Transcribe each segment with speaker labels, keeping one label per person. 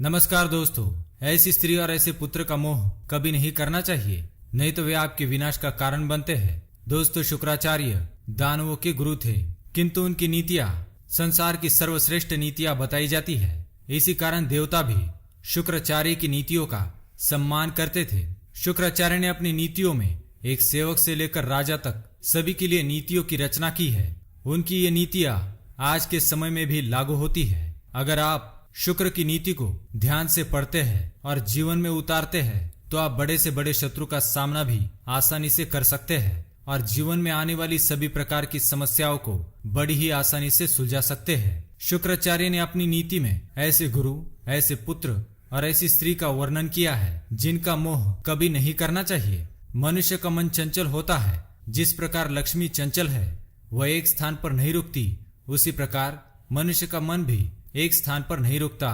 Speaker 1: नमस्कार दोस्तों, ऐसी स्त्री और ऐसे पुत्र का मोह कभी नहीं करना चाहिए, नहीं तो वे आपके विनाश का कारण बनते हैं। दोस्तों, शुक्राचार्य दानवों के गुरु थे, किंतु उनकी नीतियां संसार की सर्वश्रेष्ठ नीतियां बताई जाती है। इसी कारण देवता भी शुक्राचार्य की नीतियों का सम्मान करते थे। शुक्राचार्य ने अपनी नीतियों में एक सेवक से लेकर राजा तक सभी के लिए नीतियों की रचना की है। उनकी ये नीतियां आज के समय में भी लागू होती है। अगर आप शुक्र की नीति को ध्यान से पढ़ते हैं और जीवन में उतारते हैं तो आप बड़े से बड़े शत्रु का सामना भी आसानी से कर सकते हैं और जीवन में आने वाली सभी प्रकार की समस्याओं को बड़ी ही आसानी से सुलझा सकते हैं। शुक्राचार्य ने अपनी नीति में ऐसे गुरु, ऐसे पुत्र और ऐसी स्त्री का वर्णन किया है जिनका मोह कभी नहीं करना चाहिए। मनुष्य का मन चंचल होता है, जिस प्रकार लक्ष्मी चंचल है, वह एक स्थान पर नहीं रुकती, उसी प्रकार मनुष्य का मन भी एक स्थान पर नहीं रुकता,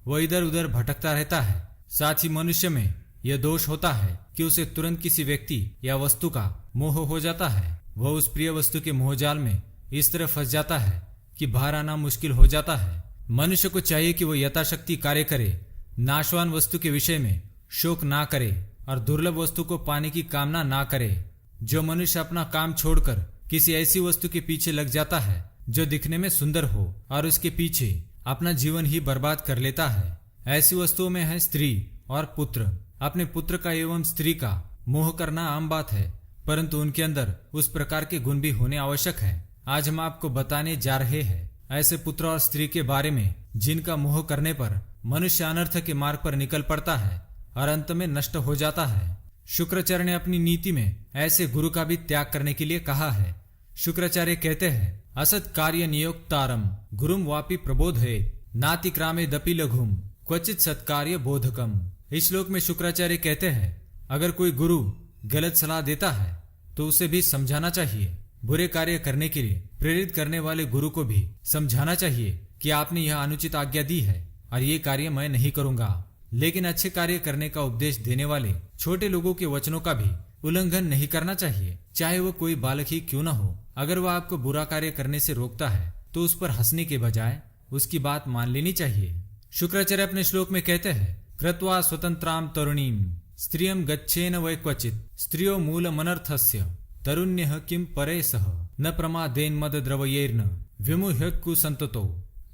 Speaker 1: वह इधर उधर भटकता रहता है। साथ ही मनुष्य में यह दोष होता है कि उसे तुरंत किसी व्यक्ति या वस्तु का मोह हो जाता है। वह उस प्रिय वस्तु के मोहजाल में इस तरह फंस जाता है कि बाहर आना मुश्किल हो जाता है। मनुष्य को चाहिए कि वह यथाशक्ति कार्य करे, नाशवान वस्तु के विषय में शोक ना करे और दुर्लभ वस्तु को पाने की कामना ना करे। जो मनुष्य अपना काम छोड़कर किसी ऐसी वस्तु के पीछे लग जाता है जो दिखने में सुंदर हो और उसके पीछे अपना जीवन ही बर्बाद कर लेता है, ऐसी वस्तुओं में है स्त्री और पुत्र। अपने पुत्र का एवं स्त्री का मोह करना आम बात है, परंतु उनके अंदर उस प्रकार के गुण भी होने आवश्यक है। आज हम आपको बताने जा रहे हैं ऐसे पुत्र और स्त्री के बारे में जिनका मोह करने पर मनुष्य अनर्थ के मार्ग पर निकल पड़ता है और अंत में नष्ट हो जाता है। शुक्राचार्य ने अपनी नीति में ऐसे गुरु का भी त्याग करने के लिए कहा है। शुक्राचार्य कहते हैं, असत कार्य नियोक्तारम गुरुम वापि प्रबोधे नाति क्रामे दपि लघुम क्वचित सत्कार्य बोधकम। इस श्लोक में शुक्राचार्य कहते हैं, अगर कोई गुरु गलत सलाह देता है तो उसे भी समझाना चाहिए। बुरे कार्य करने के लिए प्रेरित करने वाले गुरु को भी समझाना चाहिए कि आपने यह अनुचित आज्ञा दी है और ये कार्य मैं नहीं करूंगा। लेकिन अच्छे कार्य करने का उपदेश देने वाले छोटे लोगों के वचनों का भी उल्लंघन नहीं करना चाहिए, चाहे वो कोई बालक ही क्यों न हो। अगर वह आपको बुरा कार्य करने से रोकता है तो उस पर हंसने के बजाय उसकी बात मान लेनी चाहिए। शुक्राचार्य अपने श्लोक में कहते हैं, कृत्वा स्वतंत्राम तरुणीम स्त्रियम गच्छेन वै क्वचित स्त्रियो मूल मनर्थस्य तरुण्यः किम परे सह न प्रमादेन मद द्रवयेर्न विमुह्य कुसंततो।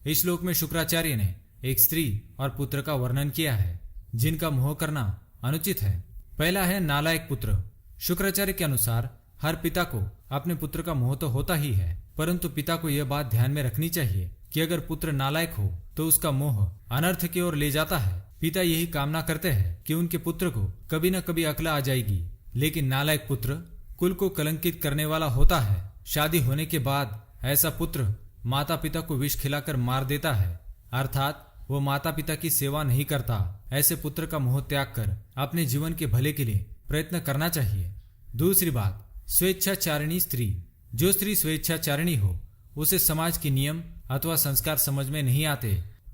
Speaker 1: इस श्लोक में शुक्राचार्य ने एक स्त्री और पुत्र का वर्णन किया है जिनका मोह करना अनुचित है। पहला है नालायक पुत्र। शुक्राचार्य के अनुसार हर पिता को अपने पुत्र का मोह तो होता ही है, परंतु पिता को यह बात ध्यान में रखनी चाहिए कि अगर पुत्र नालायक हो तो उसका मोह अनर्थ की ओर ले जाता है। पिता यही कामना करते हैं कि उनके पुत्र को कभी न कभी अक्ल आ जाएगी, लेकिन नालायक पुत्र कुल को कलंकित करने वाला होता है। शादी होने के बाद ऐसा पुत्र माता पिता को विष खिलाकर मार देता है, अर्थात वो माता पिता की सेवा नहीं करता। ऐसे पुत्र का मोह त्याग कर अपने जीवन के भले के लिए प्रयत्न करना चाहिए। दूसरी बात, स्वेच्छाचारिणी स्त्री। जो स्त्री स्वेच्छाचारिणी हो उसे समाज के नियम अथवा संस्कार समझ में नहीं आते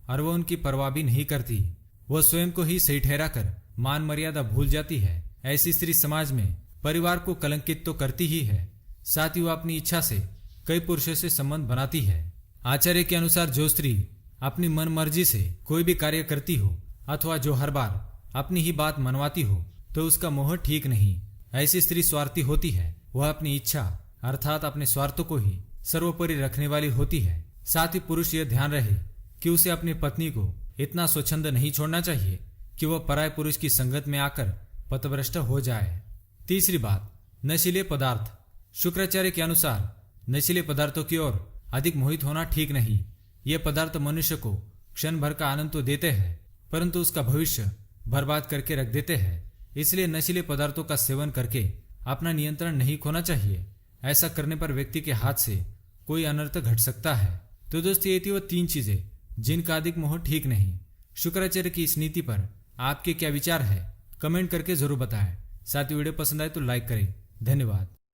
Speaker 1: और वह उनकी परवाह भी नहीं करती। वह स्वयं को ही सही ठहरा कर मान मर्यादा भूल जाती है। ऐसी स्त्री समाज में परिवार को कलंकित तो करती ही है, साथ ही वह अपनी इच्छा से कई पुरुषों से संबंध बनाती है। आचार्य के अनुसार जो स्त्री अपनी मन मर्जी से कोई भी कार्य करती हो अथवा जो हर बार अपनी ही बात मनवाती हो तो उसका मोह ठीक नहीं। ऐसी स्त्री स्वार्थी होती है, वह अपनी इच्छा अर्थात अपने स्वार्थों को ही सर्वोपरि रखने वाली होती है। साथ ही पुरुष यह ध्यान रहे कि उसे अपनी पत्नी को इतना स्वच्छंद नहीं छोड़ना चाहिए कि वह पराय पुरुष की संगत में आकर पथभ्रष्ट हो जाए। तीसरी बात, नशीले पदार्थ। शुक्राचार्य के अनुसार नशीले पदार्थों की ओर अधिक मोहित होना ठीक नहीं। ये पदार्थ मनुष्य को क्षण भर का आनंद तो देते हैं, परंतु उसका भविष्य बर्बाद करके रख देते हैं। इसलिए नशीले पदार्थों का सेवन करके अपना नियंत्रण नहीं खोना चाहिए। ऐसा करने पर व्यक्ति के हाथ से कोई अनर्थ घट सकता है। तो दोस्तों, ये थी वो 3 चीजें जिनका अधिक मोह ठीक नहीं। शुक्राचार्य की इस नीति पर आपके क्या विचार है, कमेंट करके जरूर बताएं। साथ ही वीडियो पसंद आए तो लाइक करें। धन्यवाद।